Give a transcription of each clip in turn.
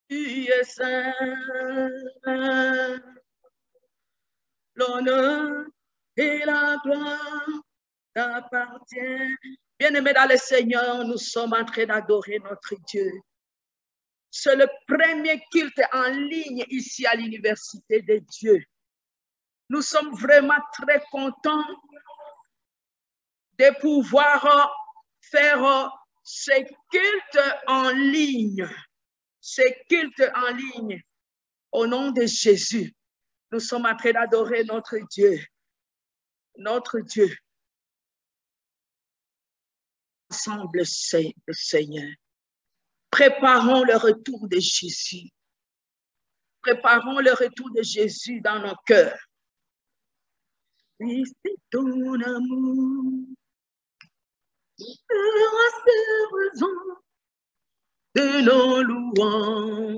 Tu es saint. L'honneur et la gloire t'appartiennent. Bien-aimés dans le Seigneur, nous sommes en train d'adorer notre Dieu. C'est le premier culte en ligne ici à l'Université de Dieu. Nous sommes vraiment très contents de pouvoir faire ces cultes en ligne. Ces cultes en ligne. Au nom de Jésus, nous sommes en train d'adorer notre Dieu. Notre Dieu. Ensemble, Seigneur. Préparons le retour de Jésus. Préparons le retour de Jésus dans nos cœurs. Oui, c'est ton amour. Raison de nos louanges.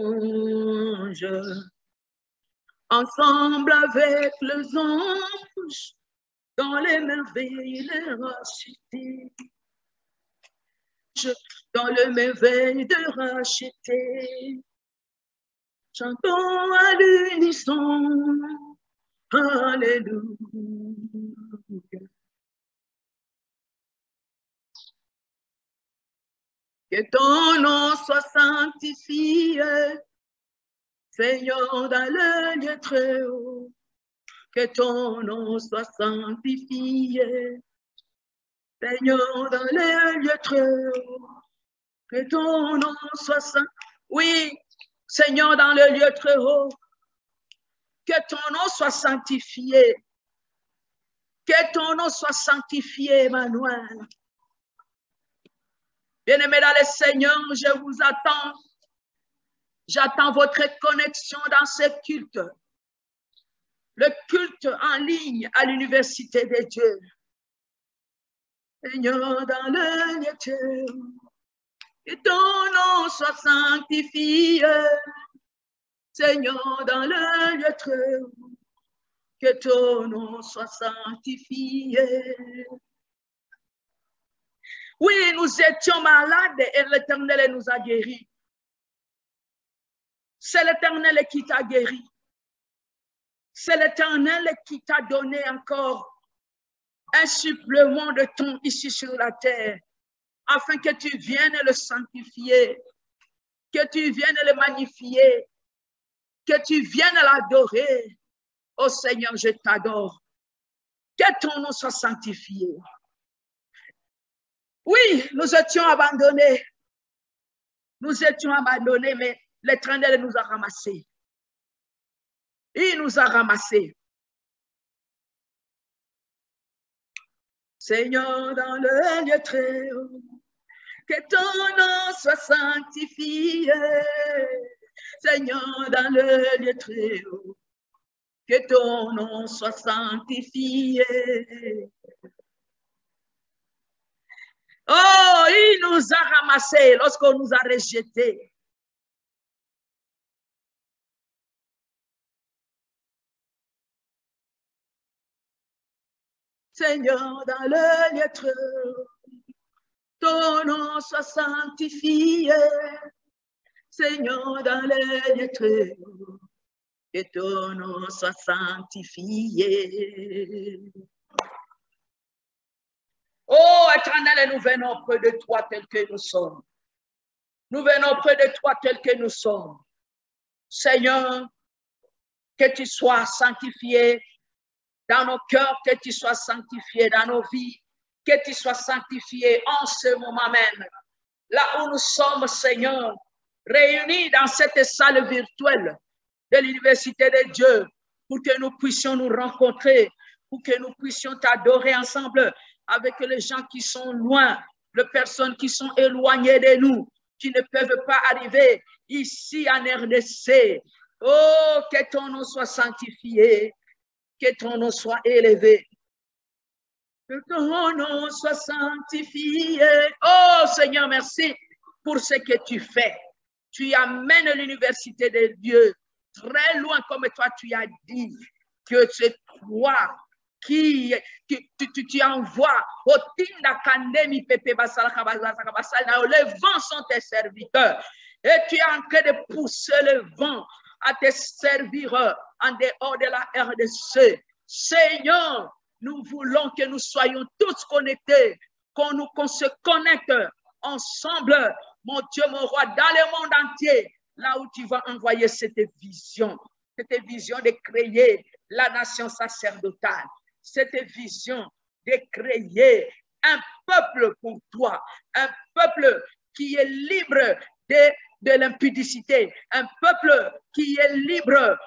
Ensemble avec les anges, dans les merveilles, les rachetés. Dans le merveille de racheter. Chantons à l'unisson. Alléluia. Que ton nom soit sanctifié, Seigneur, dans le lieu très haut. Que ton nom soit sanctifié, Seigneur, dans le lieu très haut. Que ton nom soit sanctifié. Oui, Seigneur, dans le lieu très haut. Que ton nom soit sanctifié. Que ton nom soit sanctifié, Emmanuel. Bien-aimés dans le Seigneur, je vous attends. J'attends votre connexion dans ce culte. Le culte en ligne à l'Université de Dieu. Seigneur, dans le lieu très haut. Que ton nom soit sanctifié. Seigneur, dans le lieu très haut. Que ton nom soit sanctifié. Oui, nous étions malades et l'Éternel nous a guéris. C'est l'Éternel qui t'a guéri. C'est l'Éternel qui t'a donné encore un supplément de temps ici sur la terre, afin que tu viennes le sanctifier, que tu viennes le magnifier, que tu viennes l'adorer. Oh Seigneur, je t'adore. Que ton nom soit sanctifié. Oui, nous étions abandonnés. Nous étions abandonnés, mais l'Éternel nous a ramassés. Il nous a ramassés. Seigneur, dans le lieu très haut, que ton nom soit sanctifié. Seigneur, dans le lieu très haut, que ton nom soit sanctifié. Oh, il nous a ramassés lorsqu'on nous a rejetés. Seigneur, dans le lieu très haut, ton nom soit sanctifié. Seigneur, dans le lieu très haut, que ton nom soit sanctifié. Oh, Éternel, nous venons près de toi tel que nous sommes. Nous venons près de toi tel que nous sommes. Seigneur, que tu sois sanctifié dans nos cœurs, que tu sois sanctifié dans nos vies, que tu sois sanctifié en ce moment même. Là où nous sommes, Seigneur, réunis dans cette salle virtuelle de l'Université de Dieu, pour que nous puissions nous rencontrer, pour que nous puissions t'adorer ensemble avec les gens qui sont loin, les personnes qui sont éloignées de nous, qui ne peuvent pas arriver ici en RDC. Oh, que ton nom soit sanctifié, que ton nom soit élevé. Que ton nom soit sanctifié. Oh Seigneur, merci pour ce que tu fais. Tu amènes l'Université de Dieu très loin, comme toi tu as dit, que c'est toi qui tu envoies au Tinda Kandemi Pepe Basala, les vents sont tes serviteurs. Et tu es en train de pousser le vent à te servir en dehors de la RDC. Seigneur, nous voulons que nous soyons tous connectés, qu'on se connecte ensemble, mon Dieu, mon roi, dans le monde entier, là où tu vas envoyer cette vision de créer la nation sacerdotale, cette vision de créer un peuple pour toi, un peuple qui est libre de l'impudicité, un peuple qui est libre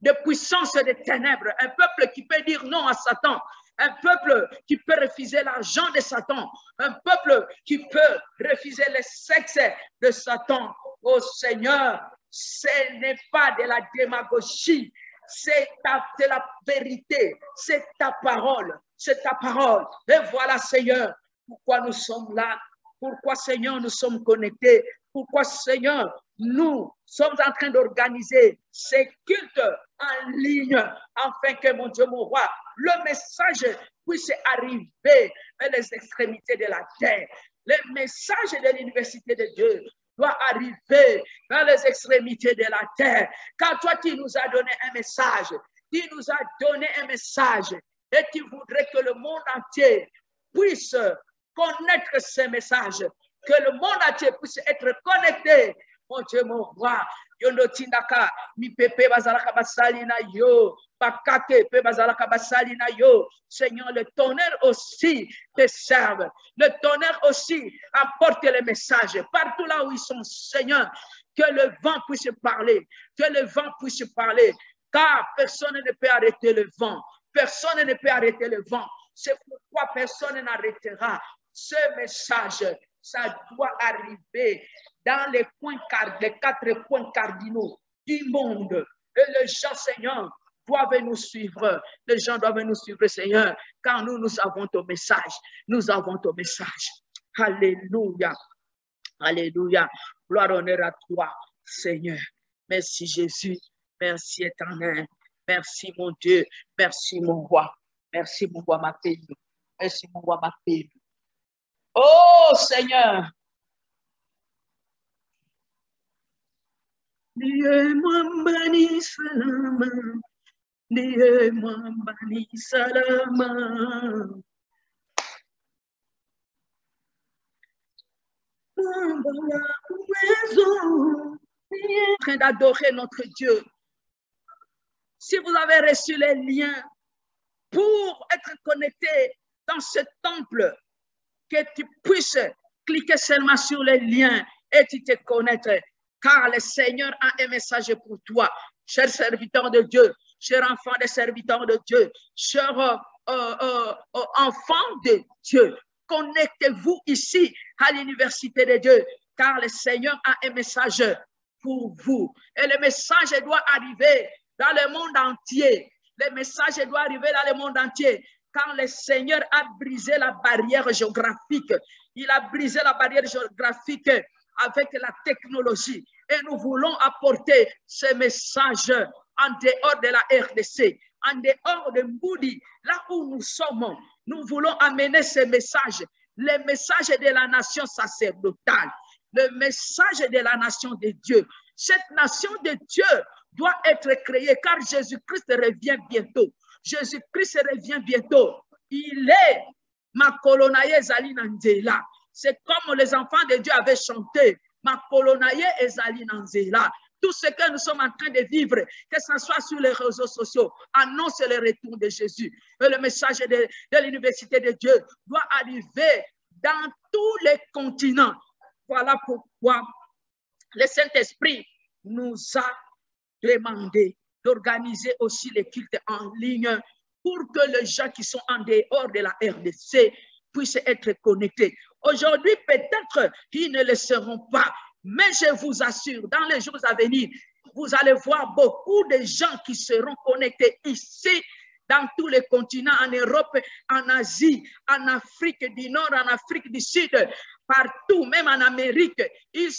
de puissance des ténèbres, un peuple qui peut dire non à Satan, un peuple qui peut refuser l'argent de Satan, un peuple qui peut refuser le sexe de Satan. Oh Seigneur, ce n'est pas de la démagogie, c'est la vérité, c'est ta parole, c'est ta parole. Et voilà, Seigneur, pourquoi nous sommes là, pourquoi, Seigneur, nous sommes connectés, pourquoi, Seigneur, nous sommes en train d'organiser ces cultes en ligne, afin que, mon Dieu, mon roi, le message puisse arriver à les extrémités de la terre. Le message de l'université de Dieu doit arriver dans les extrémités de la terre. Car toi, tu nous as donné un message. Tu nous as donné un message. Et tu voudrais que le monde entier puisse connaître ce message. Que le monde entier puisse être connecté. Mon Dieu, mon roi. Yondo tindaka, mi pepe bazalaka basali na yo, bakake pe bazalaka basali na yo. Seigneur, le tonnerre aussi te serve. Le tonnerre aussi apporte les messages. Partout là où ils sont, Seigneur, que le vent puisse parler. Que le vent puisse parler. Car personne ne peut arrêter le vent. Personne ne peut arrêter le vent. C'est pourquoi personne n'arrêtera ce message. Ça doit arriver dans les quatre points cardinaux du monde. Et les gens, Seigneur, doivent nous suivre. Les gens doivent nous suivre, Seigneur, car nous avons ton message. Nous avons ton message. Alléluia. Alléluia. Gloire, honneur à toi, Seigneur. Merci, Jésus. Merci, éternel. Merci, mon Dieu. Merci, mon roi. Merci, mon roi, ma paix. Merci, mon roi, ma paix. Oh, Seigneur. Dieu mwambani salama, Dieu mwambani salama. En train d'adorer notre Dieu. Si vous avez reçu les liens pour être connecté dans ce temple, que tu puisses cliquer seulement sur les liens et tu te connectes. Car le Seigneur a un message pour toi, cher serviteur de Dieu, cher enfant des serviteurs de Dieu, cher enfant de Dieu. Connectez-vous ici à l'université de Dieu, car le Seigneur a un message pour vous. Et le message doit arriver dans le monde entier. Le message doit arriver dans le monde entier. Quand le Seigneur a brisé la barrière géographique, il a brisé la barrière géographique avec la technologie. Et nous voulons apporter ce message en dehors de la RDC, en dehors de Mboudi, là où nous sommes. Nous voulons amener ce message, le message de la nation sacerdotale, le message de la nation de Dieu. Cette nation de Dieu doit être créée car Jésus-Christ revient bientôt. Jésus-Christ revient bientôt. Il est ma colonaye Zali Nanzela. C'est comme les enfants de Dieu avaient chanté. Ma colonaye Zali Nanzela. Tout ce que nous sommes en train de vivre, que ce soit sur les réseaux sociaux, annonce le retour de Jésus. Et le message de l'université de Dieu doit arriver dans tous les continents. Voilà pourquoi le Saint-Esprit nous a demandé d'organiser aussi les cultes en ligne pour que les gens qui sont en dehors de la RDC puissent être connectés. Aujourd'hui, peut-être qu'ils ne le seront pas, mais je vous assure, dans les jours à venir, vous allez voir beaucoup de gens qui seront connectés ici, dans tous les continents, en Europe, en Asie, en Afrique du Nord, en Afrique du Sud, partout, même en Amérique,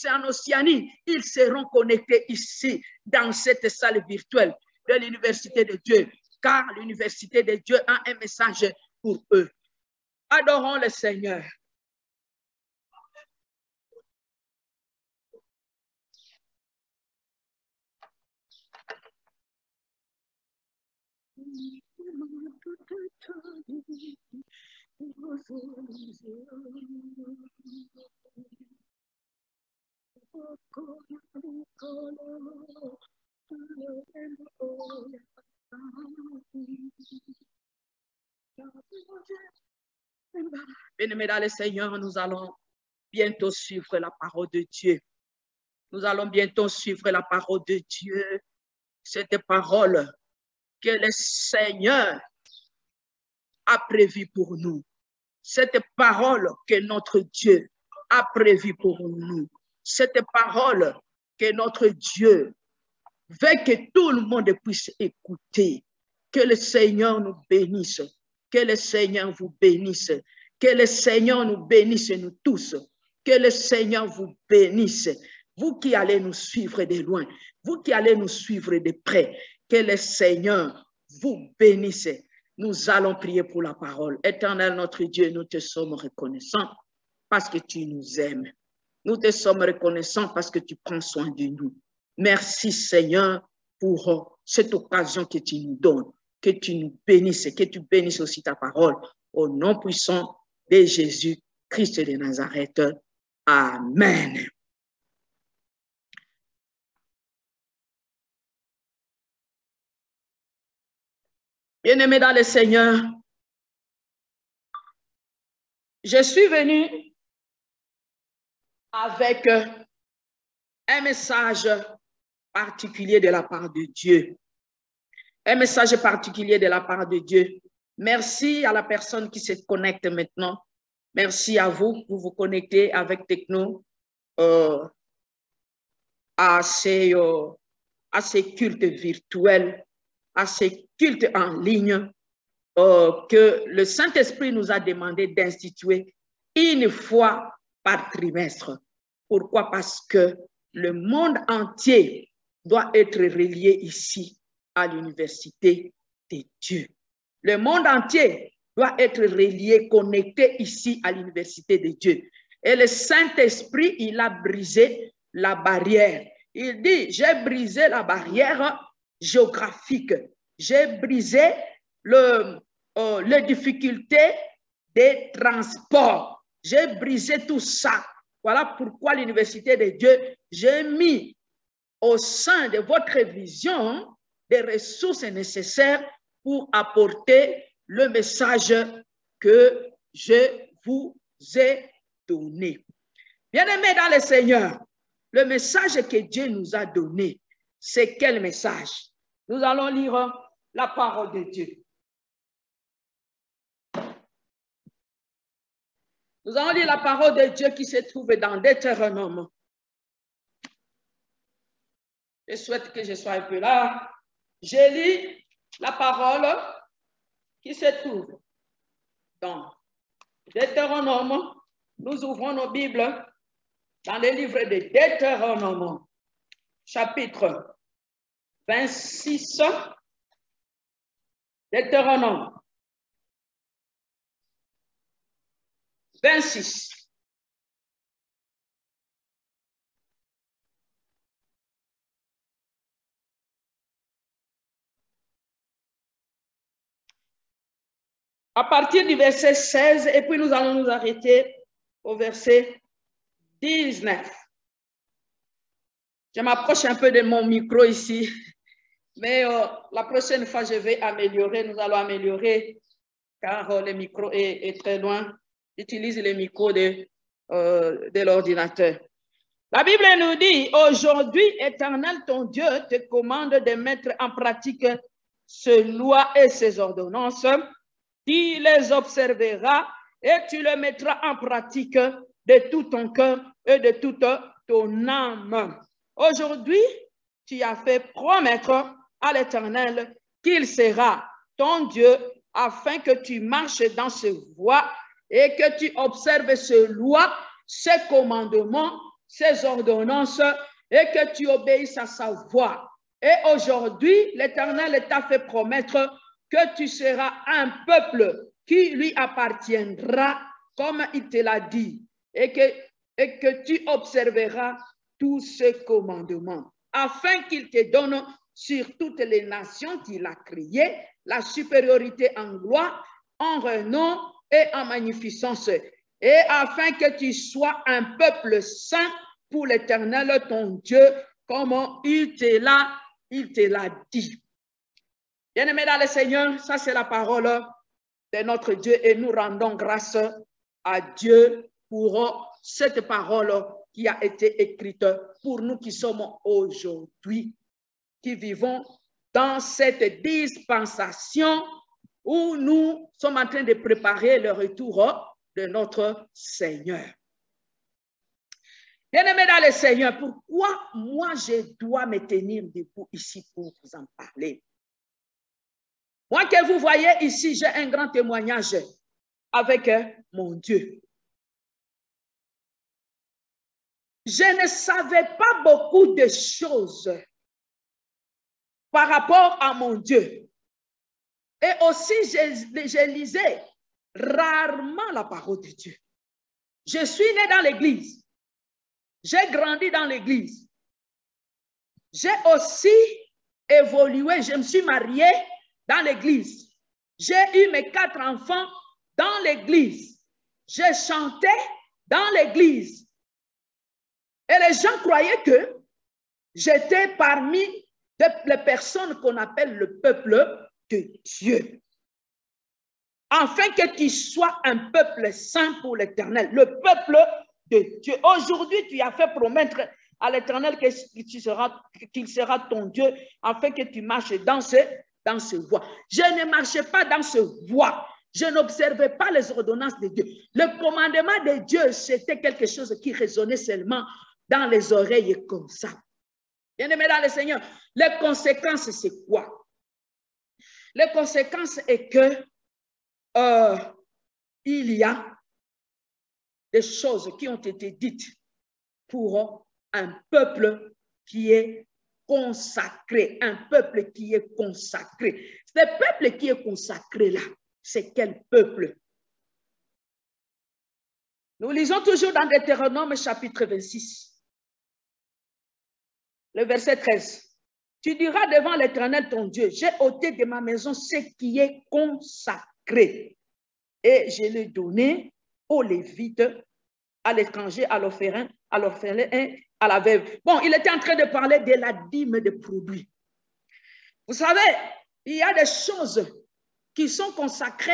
en Océanie, ils seront connectés ici, dans cette salle virtuelle de l'université de Dieu, car l'université de Dieu a un message pour eux. Adorons le Seigneur. Bien-aimés dans le Seigneur, nous allons bientôt suivre la parole de Dieu. Nous allons bientôt suivre la parole de Dieu. Cette parole que le Seigneur a prévue pour nous. Cette parole que notre Dieu a prévue pour nous. Cette parole que notre Dieu veut que tout le monde puisse écouter. Que le Seigneur nous bénisse. Que le Seigneur vous bénisse. Que le Seigneur nous bénisse, nous tous. Que le Seigneur vous bénisse. Vous qui allez nous suivre de loin, vous qui allez nous suivre de près, que le Seigneur vous bénisse. Nous allons prier pour la parole. Éternel notre Dieu, nous te sommes reconnaissants parce que tu nous aimes. Nous te sommes reconnaissants parce que tu prends soin de nous. Merci Seigneur pour cette occasion que tu nous donnes. Que tu nous bénisses, que tu bénisses aussi ta parole. Au nom puissant de Jésus Christ de Nazareth. Amen. Bien-aimés dans le Seigneur, je suis venu avec un message particulier de la part de Dieu. Un message particulier de la part de Dieu. Merci à la personne qui se connecte maintenant. Merci à vous pour vous connecter avec Techno à ces cultes virtuels, à ces cultes en ligne que le Saint-Esprit nous a demandé d'instituer une fois par trimestre. Pourquoi? Parce que le monde entier doit être relié ici à l'université de Dieu. Le monde entier doit être relié, connecté ici à l'université de Dieu. Et le Saint-Esprit, il a brisé la barrière. Il dit, j'ai brisé la barrière géographique. J'ai brisé les difficultés des transports. J'ai brisé tout ça. Voilà pourquoi l'université de Dieu, j'ai mis au sein de votre vision des ressources nécessaires pour apporter le message que je vous ai donné. Bien-aimés dans le Seigneur, le message que Dieu nous a donné, c'est quel message? Nous allons lire la parole de Dieu. Nous allons lire la parole de Dieu qui se trouve dans Deutéronome. Je souhaite que je sois un peu là. Je lis la parole qui se trouve dans Deutéronome. Nous ouvrons nos Bibles dans le livre de Deutéronome, chapitre 26. Deutéronome 26. À partir du verset 16, et puis nous allons nous arrêter au verset 19. Je m'approche un peu de mon micro ici, mais la prochaine fois, je vais améliorer, nous allons améliorer, car le micro est très loin. J'utilise le micro de l'ordinateur. La Bible nous dit, aujourd'hui, Éternel, ton Dieu te commande de mettre en pratique ces lois et ces ordonnances. Tu les observeras et tu les mettras en pratique de tout ton cœur et de toute ton âme. Aujourd'hui, tu as fait promettre à l'Éternel qu'il sera ton Dieu afin que tu marches dans ses voies et que tu observes ses lois, ses commandements, ses ordonnances et que tu obéisses à sa voix. Et aujourd'hui, l'Éternel t'a fait promettre que tu seras un peuple qui lui appartiendra comme il te l'a dit et que tu observeras tous ces commandements afin qu'il te donne sur toutes les nations qu'il a créées, la supériorité en gloire, en renom et en magnificence, et afin que tu sois un peuple saint pour l'Éternel ton Dieu, comme il te l'a dit. Bien-aimés dans le Seigneur, ça c'est la parole de notre Dieu et nous rendons grâce à Dieu pour cette parole qui a été écrite pour nous qui sommes aujourd'hui, qui vivons dans cette dispensation où nous sommes en train de préparer le retour de notre Seigneur. Bien-aimés dans le Seigneur, pourquoi moi je dois me tenir debout ici pour vous en parler? Moi que vous voyez ici, j'ai un grand témoignage avec mon Dieu. Je ne savais pas beaucoup de choses par rapport à mon Dieu. Et aussi, je lisais rarement la parole de Dieu. Je suis né dans l'église. J'ai grandi dans l'église. J'ai aussi évolué. Je me suis mariée dans l'église. J'ai eu mes 4 enfants dans l'église. J'ai chanté dans l'église. Et les gens croyaient que j'étais parmi les personnes qu'on appelle le peuple de Dieu. Afin que tu sois un peuple saint pour l'Éternel, le peuple de Dieu. Aujourd'hui, tu as fait promettre à l'Éternel qu'il sera ton Dieu, afin que tu marches dans ce voie. Je ne marchais pas dans ce voie. Je n'observais pas les ordonnances de Dieu. Le commandement de Dieu, c'était quelque chose qui résonnait seulement dans les oreilles comme ça. Bien-aimés dans le Seigneur, les conséquences, c'est quoi? Les conséquences est que il y a des choses qui ont été dites pour un peuple qui est consacré, un peuple qui est consacré. Ce peuple qui est consacré là, c'est quel peuple? Nous lisons toujours dans Deutéronome chapitre 26, le verset 13. Tu diras devant l'Éternel ton Dieu, j'ai ôté de ma maison ce qui est consacré et je l'ai donné aux Lévites, à l'étranger, à l'orphelin, à la veuve. Bon, il était en train de parler de la dîme de produits. Vous savez, il y a des choses qui sont consacrées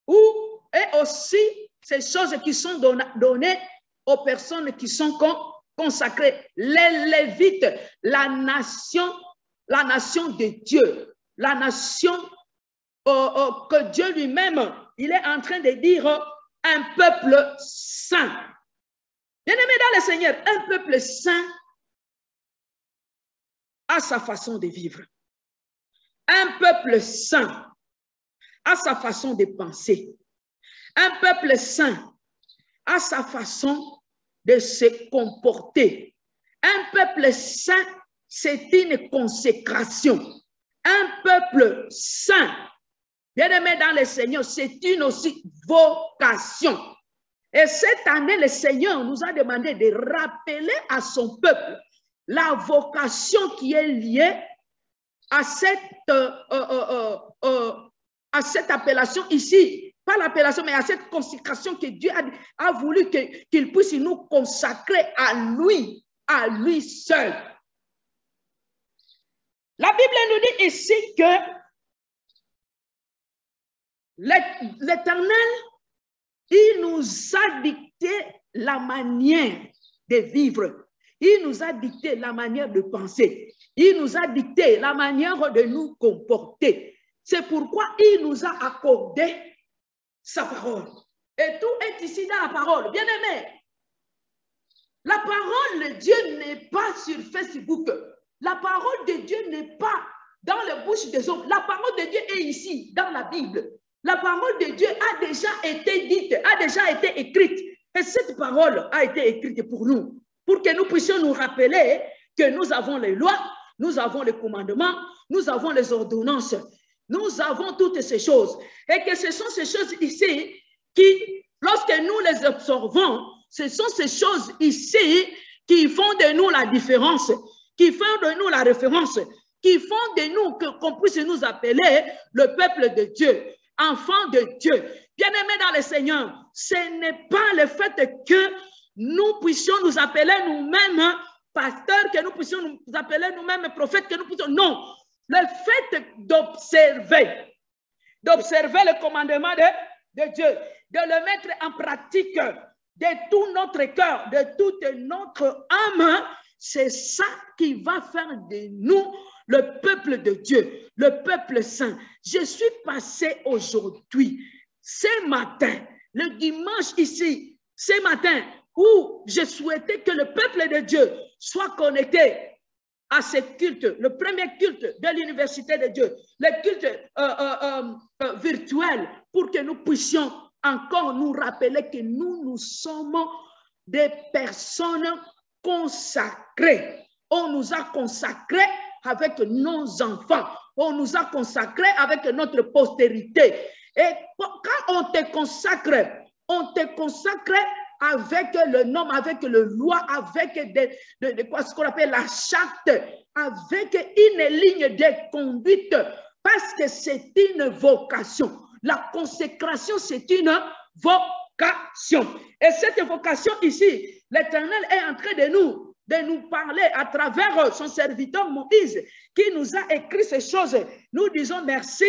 et aussi ces choses qui sont données aux personnes qui sont consacrées. Les Lévites, la nation de Dieu, la nation que Dieu lui-même, il est en train de dire un peuple saint. Bien-aimé dans le Seigneur, un peuple saint a sa façon de vivre. Un peuple saint a sa façon de penser. Un peuple saint a sa façon de se comporter. Un peuple saint, c'est une consécration. Un peuple saint, bien-aimé dans le Seigneur, c'est une aussi vocation. Et cette année, le Seigneur nous a demandé de rappeler à son peuple la vocation qui est liée à cette appellation ici. Pas l'appellation, mais à cette consécration que Dieu a voulu qu'il puisse nous consacrer à lui seul. La Bible nous dit ici que l'Éternel, il nous a dicté la manière de vivre. Il nous a dicté la manière de penser. Il nous a dicté la manière de nous comporter. C'est pourquoi il nous a accordé sa parole. Et tout est ici dans la parole. Bien-aimé, la parole de Dieu n'est pas sur Facebook. La parole de Dieu n'est pas dans les bouches des hommes. La parole de Dieu est ici, dans la Bible. La parole de Dieu a déjà été dite, a déjà été écrite. Et cette parole a été écrite pour nous, pour que nous puissions nous rappeler que nous avons les lois, nous avons les commandements, nous avons les ordonnances, nous avons toutes ces choses. Et que ce sont ces choses ici qui, lorsque nous les observons, ce sont ces choses ici qui font de nous la différence. qui font de nous la référence, qui font de nous qu'on puisse nous appeler le peuple de Dieu, enfants de Dieu. Bien-aimés dans le Seigneur, ce n'est pas le fait que nous puissions nous appeler nous-mêmes pasteurs, que nous puissions nous appeler nous-mêmes prophètes, que nous puissions... Non, le fait d'observer le commandement de Dieu, de le mettre en pratique de tout notre cœur, de toute notre âme, c'est ça qui va faire de nous le peuple de Dieu, le peuple saint. Je suis passé aujourd'hui, ce matin, le dimanche ici, ce matin, où je souhaitais que le peuple de Dieu soit connecté à ce culte, le premier culte de l'université de Dieu, le culte virtuel, pour que nous puissions encore nous rappeler que nous sommes des personnes consacrées. On nous a consacrés avec nos enfants, on nous a consacrés avec notre postérité. Et quand on te consacre avec le nom, avec le loi, avec ce qu'on appelle la charte, avec une ligne de conduite, parce que c'est une vocation. La consécration, c'est une vocation. Et cette vocation ici, l'Éternel est en train de nous parler à travers son serviteur Moïse, qui nous a écrit ces choses. Nous disons merci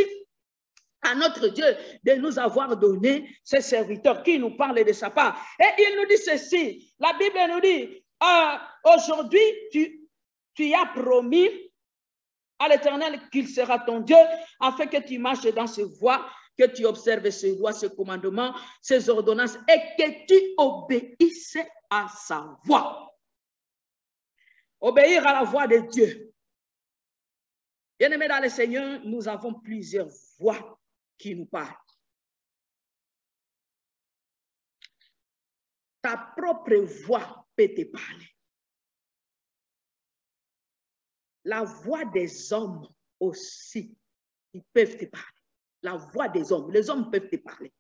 à notre Dieu de nous avoir donné ces serviteurs qui nous parlent de sa part. Et il nous dit ceci, la Bible nous dit, aujourd'hui, tu as promis à l'Éternel qu'il sera ton Dieu, afin que tu marches dans ses voies, que tu observes ses lois, ses commandements, ses ordonnances, et que tu obéisses à sa voix. Obéir à la voix de Dieu. Bien-aimés dans le Seigneur, nous avons plusieurs voix qui nous parlent. Ta propre voix peut te parler. La voix des hommes aussi, ils peuvent te parler. La voix des hommes, les hommes peuvent te parler.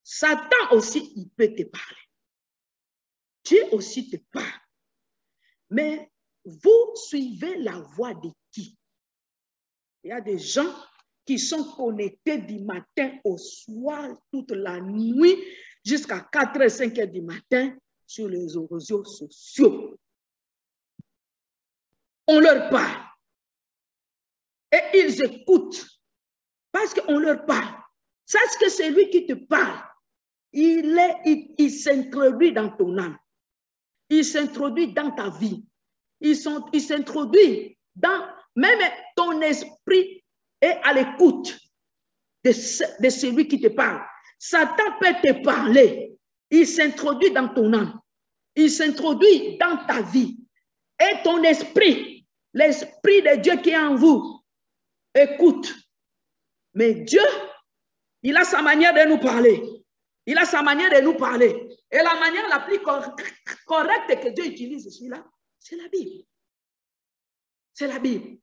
Satan aussi, il peut te parler. Dieu aussi te parle. Mais vous suivez la voix de qui? Il y a des gens qui sont connectés du matin au soir, toute la nuit, jusqu'à 4 h, 5 h du matin, sur les réseaux sociaux. On leur parle. Et ils écoutent. Parce qu'on leur parle. Sache que c'est lui qui te parle. Il s'introduit dans ton âme. Il s'introduit dans ta vie. Il s'introduit dans même ton esprit et à l'écoute de celui qui te parle. Satan peut te parler. Il s'introduit dans ton âme. Il s'introduit dans ta vie. Et ton esprit, l'esprit de Dieu qui est en vous, écoute. Mais Dieu, il a sa manière de nous parler. Il a sa manière de nous parler. Et la manière la plus correcte que Dieu utilise ici, là, c'est la Bible. C'est la Bible.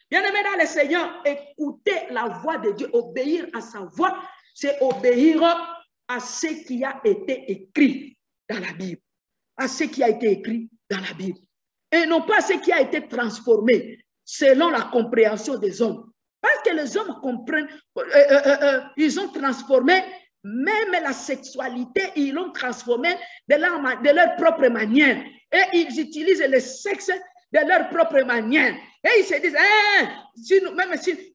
Bien-aimés dans le Seigneur, écouter la voix de Dieu, obéir à sa voix, c'est obéir à ce qui a été écrit dans la Bible. À ce qui a été écrit dans la Bible. Et non pas ce qui a été transformé selon la compréhension des hommes. Parce que les hommes comprennent, ils ont transformé même la sexualité, ils l'ont transformé de leur propre manière. Et ils utilisent le sexe de leur propre manière. Et ils se disent, même si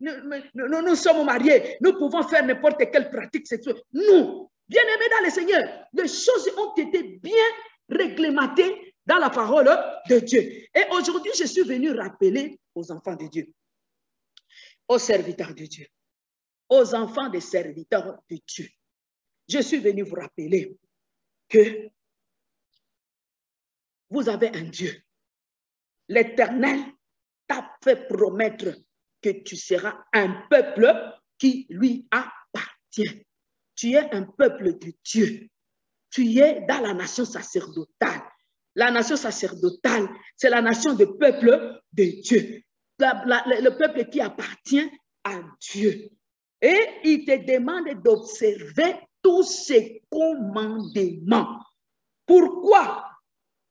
nous sommes mariés, nous pouvons faire n'importe quelle pratique sexuelle. Nous, bien-aimés dans le Seigneur, les choses ont été bien réglementées dans la parole de Dieu. Et aujourd'hui, je suis venu rappeler aux enfants de Dieu, aux serviteurs de Dieu, aux enfants des serviteurs de Dieu. Je suis venu vous rappeler que vous avez un Dieu. L'Éternel t'a fait promettre que tu seras un peuple qui lui appartient. Tu es un peuple de Dieu. Tu es dans la nation sacerdotale. La nation sacerdotale, c'est la nation du peuple de Dieu. Le peuple qui appartient à Dieu. Et il te demande d'observer tous ces commandements. Pourquoi?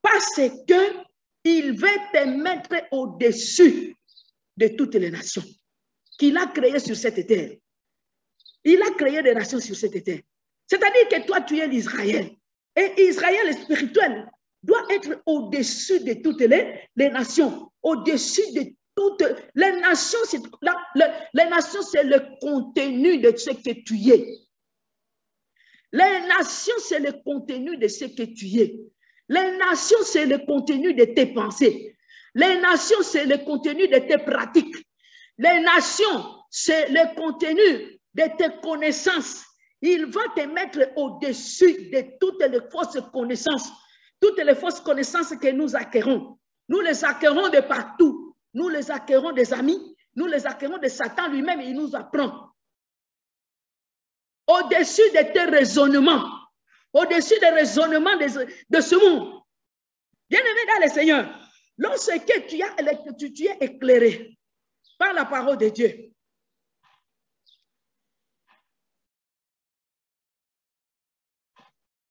Parce que il veut te mettre au-dessus de toutes les nations qu'il a créées sur cette terre. Il a créé des nations sur cette terre. C'est-à-dire que toi, tu es l'Israël. Et Israël spirituel doit être au-dessus de toutes les nations. Au-dessus de toutes les nations. Les nations, c'est le contenu de ce que tu es. Les nations, c'est le contenu de ce que tu es. Les nations, c'est le contenu de tes pensées. Les nations, c'est le contenu de tes pratiques. Les nations, c'est le contenu de tes connaissances. Il va te mettre au-dessus de toutes les fausses connaissances. Toutes les fausses connaissances que nous acquérons. Nous les acquérons de partout. Nous les acquérons des amis. Nous les acquérons de Satan lui-même. Il nous apprend. Au-dessus de tes raisonnements. Au-dessus des raisonnements de ce monde. Bien-aimé dans le Seigneur, lorsque tu es éclairé par la parole de Dieu,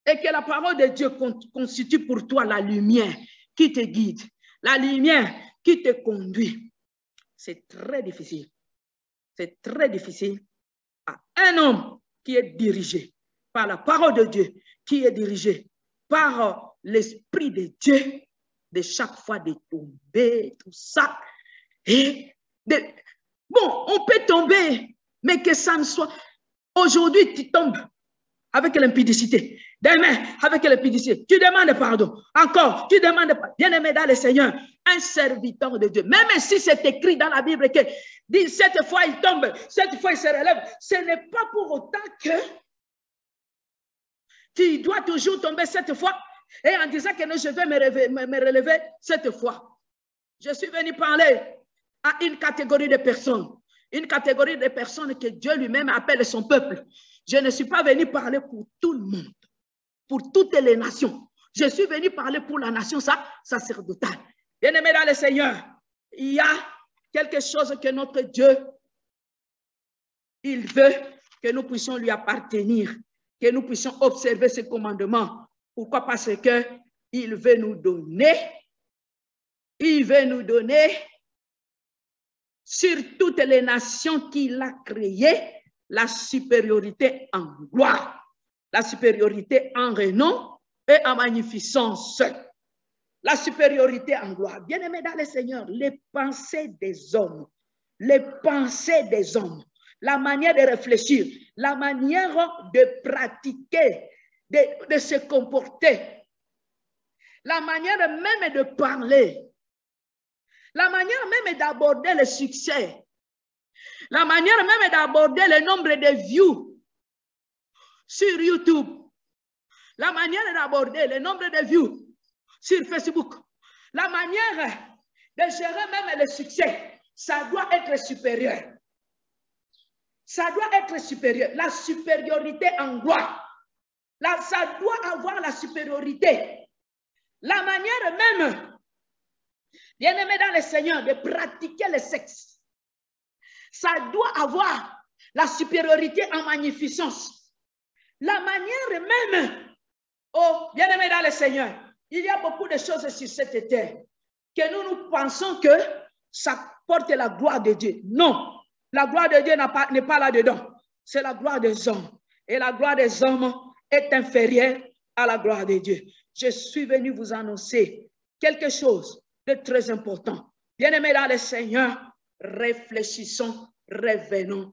et que la parole de Dieu constitue pour toi la lumière qui te guide, la lumière qui te conduit, c'est très difficile. C'est très difficile à un homme qui est dirigé par la parole de Dieu, qui est dirigé par l'Esprit de Dieu, de chaque fois de tomber, tout ça. Bon, on peut tomber, mais que ça ne soit... Aujourd'hui, tu tombes avec l'impudicité. Demain, avec l'impudicité. Tu demandes pardon. Encore, tu demandes pardon. Bien-aimé dans le Seigneur, un serviteur de Dieu. Même si c'est écrit dans la Bible que dit, cette fois il tombe, cette fois il se relève, ce n'est pas pour autant que tu dois toujours tomber cette fois et en disant que non, je vais me relever cette fois. Je suis venu parler à une catégorie de personnes. Une catégorie de personnes que Dieu lui-même appelle son peuple. Je ne suis pas venu parler pour tout le monde, pour toutes les nations. Je suis venu parler pour la nation sacerdotale. Bien-aimé dans le Seigneur, il y a quelque chose que notre Dieu, il veut que nous puissions lui appartenir, que nous puissions observer ses commandements. Pourquoi? Parce qu'il veut nous donner, sur toutes les nations qu'il a créées, la supériorité en gloire, la supériorité en renom et en magnificence. La supériorité en gloire. Bien-aimé dans le Seigneur, les pensées des hommes, la manière de réfléchir, la manière de pratiquer, de se comporter, la manière même de parler, la manière même d'aborder le succès, la manière même d'aborder le nombre de views sur YouTube, la manière d'aborder le nombre de views sur Facebook, la manière de gérer même le succès, ça doit être supérieur. Ça doit être supérieur. La supériorité en gloire. Là, ça doit avoir la supériorité. La manière même, bien-aimé dans le Seigneur, de pratiquer le sexe. Ça doit avoir la supériorité en magnificence. La manière même, oh, bien-aimé dans le Seigneur, il y a beaucoup de choses sur cette terre que nous pensons que ça porte la gloire de Dieu. Non, la gloire de Dieu n'est pas là-dedans. C'est la gloire des hommes. Et la gloire des hommes est inférieure à la gloire de Dieu. Je suis venu vous annoncer quelque chose de très important. Bien-aimés dans le Seigneur, réfléchissons, revenons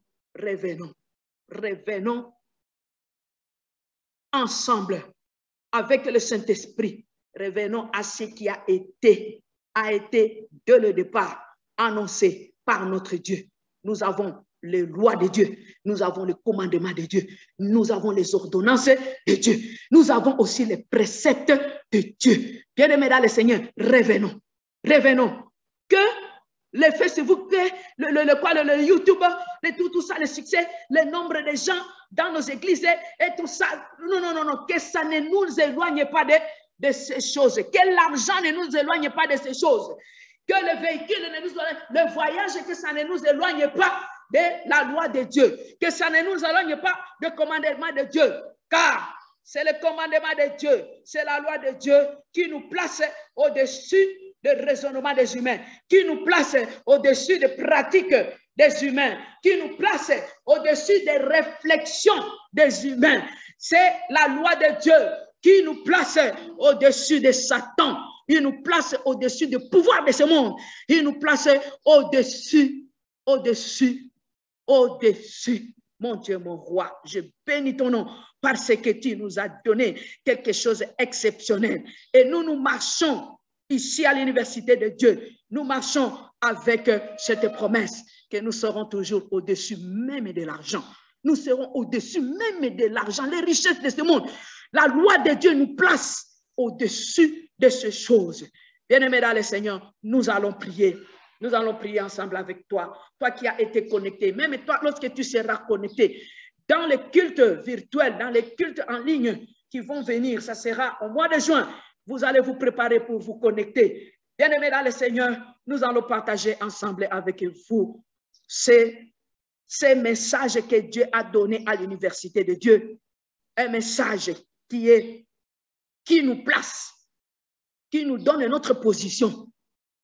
ensemble avec le Saint-Esprit. Revenons à ce qui a été dès le départ annoncé par notre Dieu. Nous avons les lois de Dieu, nous avons les commandements de Dieu, nous avons les ordonnances de Dieu, nous avons aussi les préceptes de Dieu. Bien-aimés dans le Seigneur, revenons. Que le Facebook, le YouTube, tout ça, le succès, le nombre de gens dans nos églises et tout ça, non, que ça ne nous éloigne pas de ces choses, que l'argent ne nous éloigne pas de ces choses, que le véhicule ne nous éloigne, le voyage, que ça ne nous éloigne pas de la loi de Dieu, que ça ne nous éloigne pas du commandement de Dieu, car c'est le commandement de Dieu, c'est la loi de Dieu qui nous place au-dessus de raisonnement des humains, qui nous place au-dessus des pratiques des humains, qui nous place au-dessus des réflexions des humains. C'est la loi de Dieu qui nous place au-dessus de Satan. Il nous place au-dessus du pouvoir de ce monde. Il nous place au-dessus, au-dessus, au-dessus. Mon Dieu, mon roi, je bénis ton nom parce que tu nous as donné quelque chose d'exceptionnel. Et nous marchons ici à l'université de Dieu. Nous marchons avec cette promesse que nous serons toujours au-dessus même de l'argent. Nous serons au-dessus même de l'argent, les richesses de ce monde. La loi de Dieu nous place au-dessus de ces choses. Bien-aimés dans le Seigneur, nous allons prier. Nous allons prier ensemble avec toi. Toi qui as été connecté, même toi, lorsque tu seras connecté, dans les cultes virtuels, dans les cultes en ligne qui vont venir, ça sera au mois de juin. Vous allez vous préparer pour vous connecter. Bien-aimés dans le Seigneur, nous allons partager ensemble avec vous ces messages que Dieu a donnés à l'université de Dieu. Un message qui nous place, qui nous donne notre position,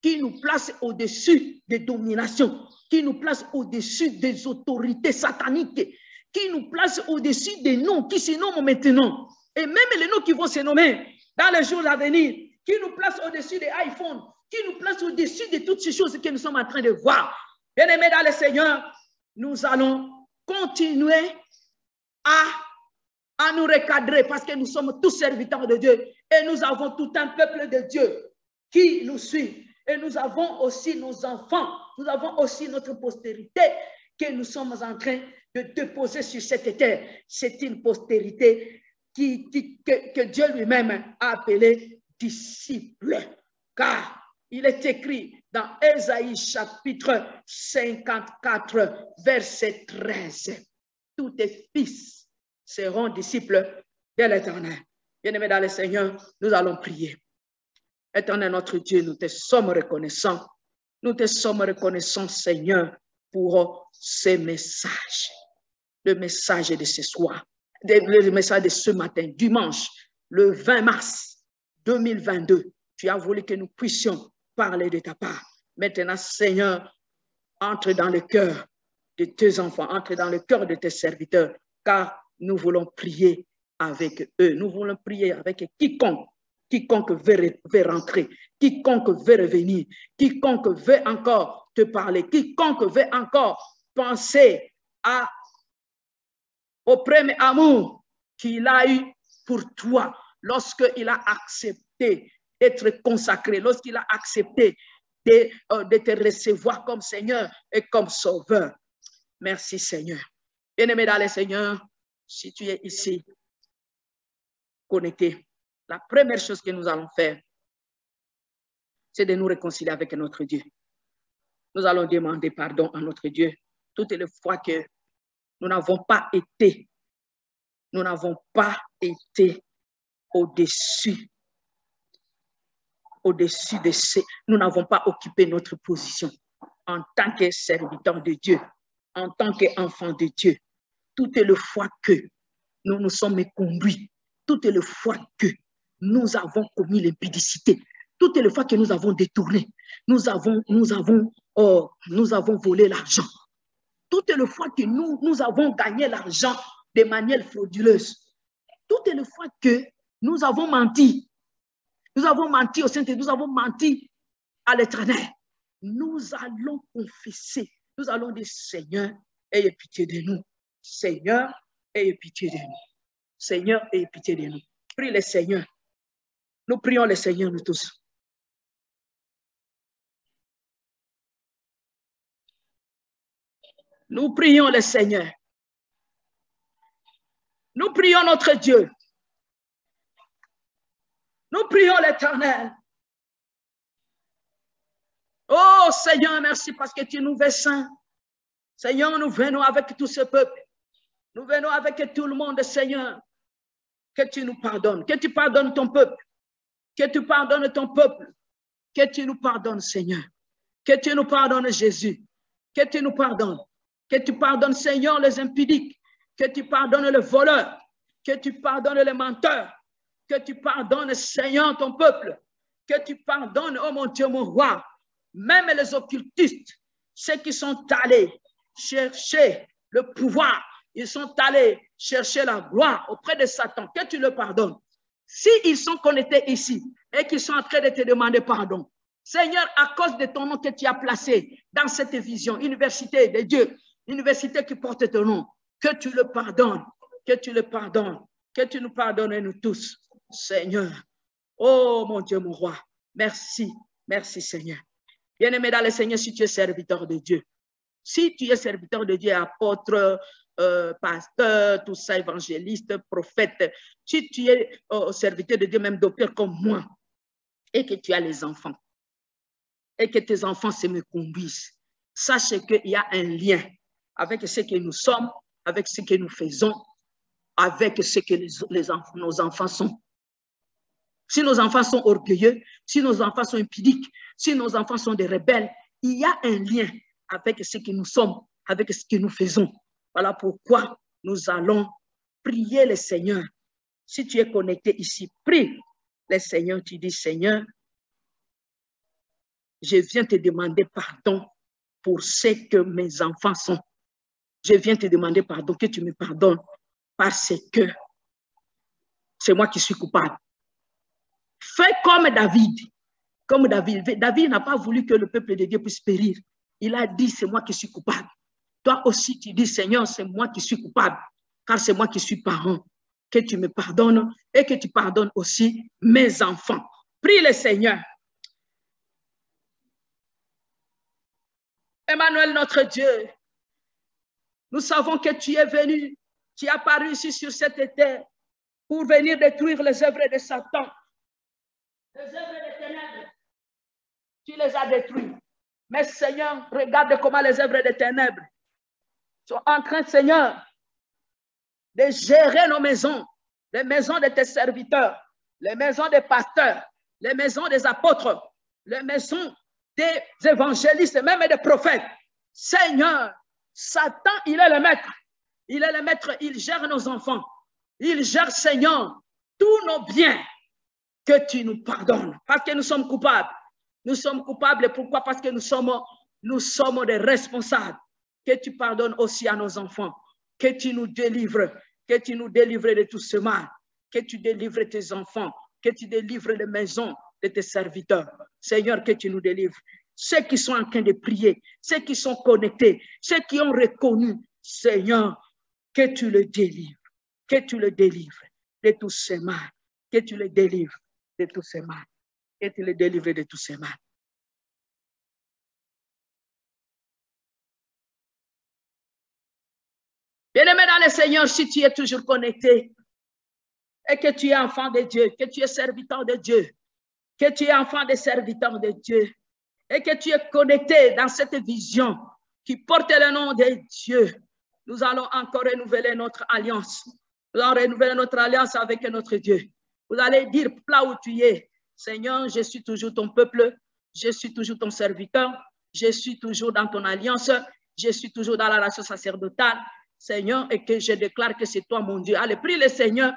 qui nous place au-dessus des dominations, qui nous place au-dessus des autorités sataniques, qui nous place au-dessus des noms qui se nomment maintenant, et même les noms qui vont se nommer dans les jours à venir, qui nous place au-dessus des iPhones, qui nous place au-dessus de toutes ces choses que nous sommes en train de voir. Bien-aimés dans le Seigneur, nous allons continuer à nous recadrer parce que nous sommes tous serviteurs de Dieu et nous avons tout un peuple de Dieu qui nous suit. Et nous avons aussi nos enfants, nous avons aussi notre postérité que nous sommes en train de déposer sur cette terre. C'est une postérité que Dieu lui-même a appelée disciple. Car il est écrit dans Ésaïe chapitre 54, verset 13. Tous tes fils seront disciples de l'Éternel. Bien-aimés dans le Seigneur, nous allons prier. Éternel notre Dieu, nous te sommes reconnaissants. Nous te sommes reconnaissants, Seigneur, pour ces messages. Le message de ce soir, le message de ce matin, dimanche, le 20 mars 2022. Tu as voulu que nous puissions parler de ta part. Maintenant, Seigneur, entre dans le cœur de tes enfants, entre dans le cœur de tes serviteurs, car nous voulons prier avec eux. Nous voulons prier avec quiconque veut rentrer, quiconque veut revenir, quiconque veut encore te parler, quiconque veut encore penser au premier amour qu'il a eu pour toi lorsqu'il a accepté d'être consacré, lorsqu'il a accepté de te recevoir comme Seigneur et comme Sauveur. Merci Seigneur. Bien-aimé dans le Seigneur, si tu es ici, connecté, la première chose que nous allons faire, c'est de nous réconcilier avec notre Dieu. Nous allons demander pardon à notre Dieu toutes les fois que nous n'avons pas été au-dessus de ces, nous n'avons pas occupé notre position en tant que serviteur de Dieu, en tant qu'enfant de Dieu. Toutes les fois que nous nous sommes méconduits, toutes les fois que nous avons commis l'impudicité, toutes les fois que nous avons détourné, nous avons volé l'argent, toutes les fois que nous avons gagné l'argent de manière frauduleuse, toutes les fois que nous avons menti au Saint-Esprit, nous avons menti à l'Éternel, nous allons confesser, nous allons dire Seigneur, ayez pitié de nous. Seigneur, ayez pitié de nous. Seigneur, ayez pitié de nous. Prie le Seigneur. Nous prions le Seigneur, nous tous. Nous prions le Seigneur. Nous prions notre Dieu. Nous prions l'Éternel. Oh Seigneur, merci parce que tu nous veux saints. Seigneur, nous venons avec tout ce peuple. Nous venons avec tout le monde, Seigneur. Que tu nous pardonnes. Que tu pardonnes ton peuple. Que tu pardonnes ton peuple. Que tu nous pardonnes, Seigneur. Que tu nous pardonnes, Jésus. Que tu nous pardonnes. Que tu pardonnes, Seigneur, les impudiques. Que tu pardonnes les voleurs. Que tu pardonnes les menteurs. Que tu pardonnes, Seigneur, ton peuple. que tu pardonnes, oh mon Dieu, mon roi, même les occultistes, ceux qui sont allés chercher le pouvoir, ils sont allés chercher la gloire auprès de Satan, que tu le pardonnes. S'ils sont connectés ici et qu'ils sont en train de te demander pardon, Seigneur, à cause de ton nom que tu as placé dans cette vision, université de Dieu, université qui porte ton nom, que tu le pardonnes, que tu le pardonnes, que tu nous pardonnes nous tous, Seigneur. Oh mon Dieu, mon roi, merci, merci Seigneur. Bien-aimé dans le Seigneur, si tu es serviteur de Dieu, si tu es serviteur de Dieu, apôtre, pasteur, tout ça, évangéliste, prophète, si tu es serviteur de Dieu, même docteur comme moi, et que tu as les enfants, et que tes enfants se me conduisent, sache qu'il y a un lien avec ce que nous sommes, avec ce que nous faisons, avec ce que nos enfants sont. Si nos enfants sont orgueilleux, si nos enfants sont impudiques, si nos enfants sont des rebelles, il y a un lien avec ce que nous sommes, avec ce que nous faisons. Voilà pourquoi nous allons prier le Seigneur. Si tu es connecté ici, prie le Seigneur. Tu dis, Seigneur, je viens te demander pardon pour ce que mes enfants sont. Je viens te demander pardon, que tu me pardonnes parce que c'est moi qui suis coupable. Fais comme David. Comme David. David n'a pas voulu que le peuple de Dieu puisse périr. Il a dit, c'est moi qui suis coupable. Toi aussi, tu dis, Seigneur, c'est moi qui suis coupable, car c'est moi qui suis parent. Que tu me pardonnes et que tu pardonnes aussi mes enfants. Prie le Seigneur. Emmanuel, notre Dieu, nous savons que tu es venu, tu es apparu ici sur cette terre pour venir détruire les œuvres de Satan. Les œuvres des ténèbres, tu les as détruites. Mais Seigneur, regarde comment les œuvres des ténèbres sont en train, Seigneur, de gérer nos maisons, les maisons de tes serviteurs, les maisons des pasteurs, les maisons des apôtres, les maisons des évangélistes, même des prophètes. Seigneur, Satan, il est le maître. Il est le maître, il gère nos enfants. Il gère, Seigneur, tous nos biens. Que tu nous pardonnes, parce que nous sommes coupables. Nous sommes coupables, pourquoi? Parce que nous sommes des responsables. Que tu pardonnes aussi à nos enfants. Que tu nous délivres. Que tu nous délivres de tout ce mal. Que tu délivres tes enfants. Que tu délivres les maisons de tes serviteurs. Seigneur, que tu nous délivres. Ceux qui sont en train de prier, ceux qui sont connectés, ceux qui ont reconnu, Seigneur, que tu le délivres. Que tu le délivres de tout ce mal. Que tu le délivres de tous ces mal. Et tu les délivres de tous ces mal. Bien-aimé dans le Seigneur, si tu es toujours connecté et que tu es enfant de Dieu, que tu es serviteur de Dieu, que tu es enfant des serviteurs de Dieu et que tu es connecté dans cette vision qui porte le nom de Dieu, nous allons encore renouveler notre alliance. Nous allons renouveler notre alliance avec notre Dieu. Vous allez dire, là où tu es, Seigneur, je suis toujours ton peuple, je suis toujours ton serviteur, je suis toujours dans ton alliance, je suis toujours dans la relation sacerdotale, Seigneur, et que je déclare que c'est toi mon Dieu. Allez, prie le Seigneur,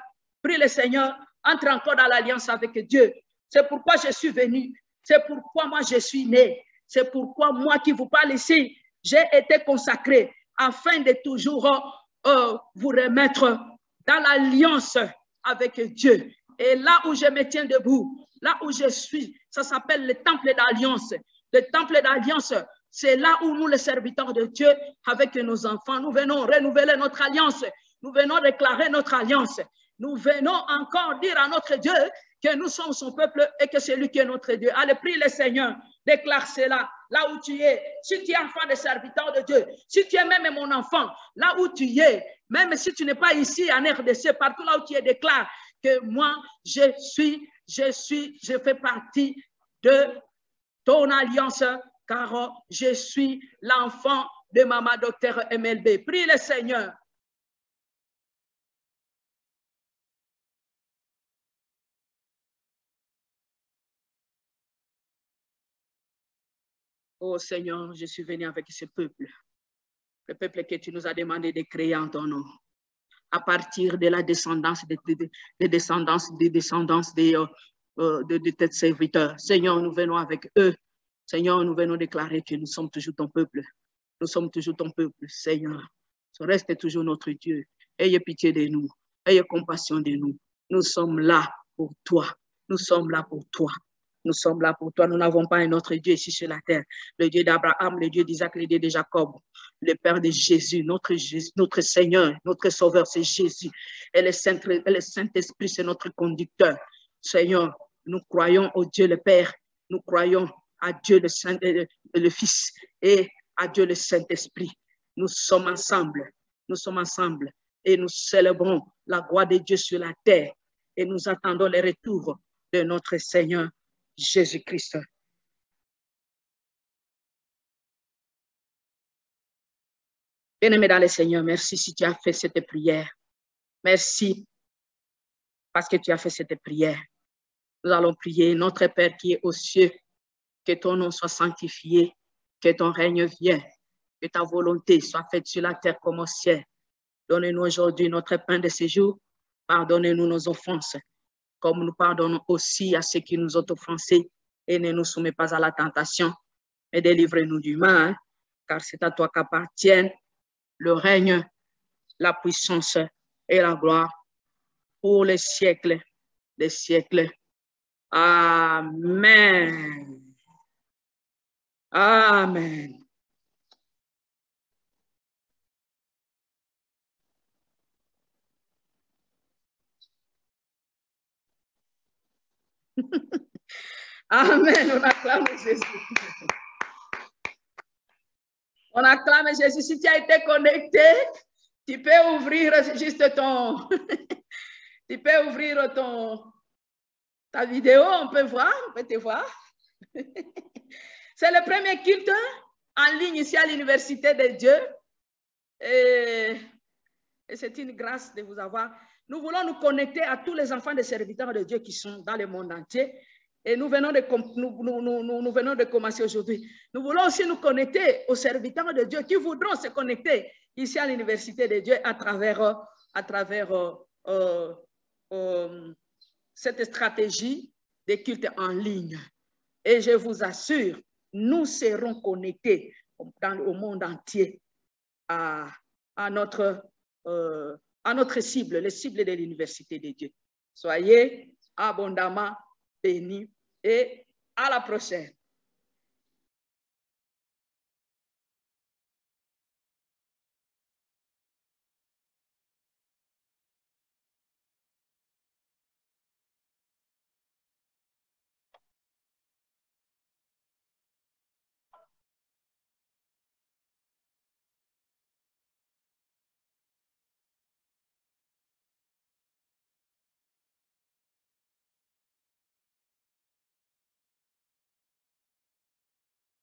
entre encore dans l'alliance avec Dieu. C'est pourquoi je suis venu, c'est pourquoi moi je suis né, c'est pourquoi moi qui vous parle ici, j'ai été consacré afin de toujours vous remettre dans l'alliance avec Dieu. Et là où je me tiens debout, là où je suis, ça s'appelle le temple d'alliance. Le temple d'alliance, c'est là où nous, les serviteurs de Dieu, avec nos enfants, nous venons renouveler notre alliance. Nous venons déclarer notre alliance. Nous venons encore dire à notre Dieu que nous sommes son peuple et que c'est lui qui est notre Dieu. Allez, prie le Seigneur, déclare cela, là où tu es. Si tu es enfant de serviteur de Dieu, si tu es même mon enfant, là où tu es, même si tu n'es pas ici en RDC, partout là où tu es, déclare que moi, je fais partie de ton alliance, car je suis l'enfant de Maman Docteur MLB. Prie le Seigneur. Oh Seigneur, je suis venu avec ce peuple, le peuple que tu nous as demandé de créer en ton nom, à partir de la descendance des de tes serviteurs. Seigneur, nous venons avec eux. Seigneur, nous venons déclarer que nous sommes toujours ton peuple. Nous sommes toujours ton peuple, Seigneur. Reste toujours notre Dieu. Ayez pitié de nous. Ayez compassion de nous. Nous sommes là pour toi. Nous sommes là pour toi. Nous sommes là pour toi. Nous n'avons pas un autre Dieu ici sur la terre. Le Dieu d'Abraham, le Dieu d'Isaac, le Dieu de Jacob, le Père de Jésus, notre Seigneur, notre Sauveur, c'est Jésus. Et le Saint-Esprit, c'est notre conducteur. Seigneur, nous croyons au Dieu le Père. Nous croyons à Dieu le Fils et à Dieu le Saint-Esprit. Nous sommes ensemble. Nous sommes ensemble et nous célébrons la gloire de Dieu sur la terre et nous attendons le retour de notre Seigneur Jésus-Christ. Bien-aimé dans le Seigneur, merci si tu as fait cette prière. Merci parce que tu as fait cette prière. Nous allons prier, notre Père qui est aux cieux, que ton nom soit sanctifié, que ton règne vienne, que ta volonté soit faite sur la terre comme au ciel. Donne-nous aujourd'hui notre pain de ce jour. Pardonnez-nous nos offenses, comme nous pardonnons aussi à ceux qui nous ont offensés. Et ne nous soumets pas à la tentation, mais délivre-nous du mal, car c'est à toi qu'appartiennent le règne, la puissance et la gloire pour les siècles des siècles. Amen. Amen. Amen. On acclame Jésus. On acclame Jésus. Si tu as été connecté, tu peux ouvrir juste ton... tu peux ouvrir ta vidéo, on peut voir, on peut te voir. C'est le premier culte en ligne ici à l'Université de Dieu. Et c'est une grâce de vous avoir. Nous voulons nous connecter à tous les enfants des serviteurs de Dieu qui sont dans le monde entier. Et nous venons de commencer aujourd'hui. Nous voulons aussi nous connecter aux serviteurs de Dieu qui voudront se connecter ici à l'Université de Dieu à travers cette stratégie de culte en ligne. Et je vous assure, nous serons connectés au monde entier à notre cible, les cibles de l'Université de Dieu. Soyez abondamment bénis et à la prochaine.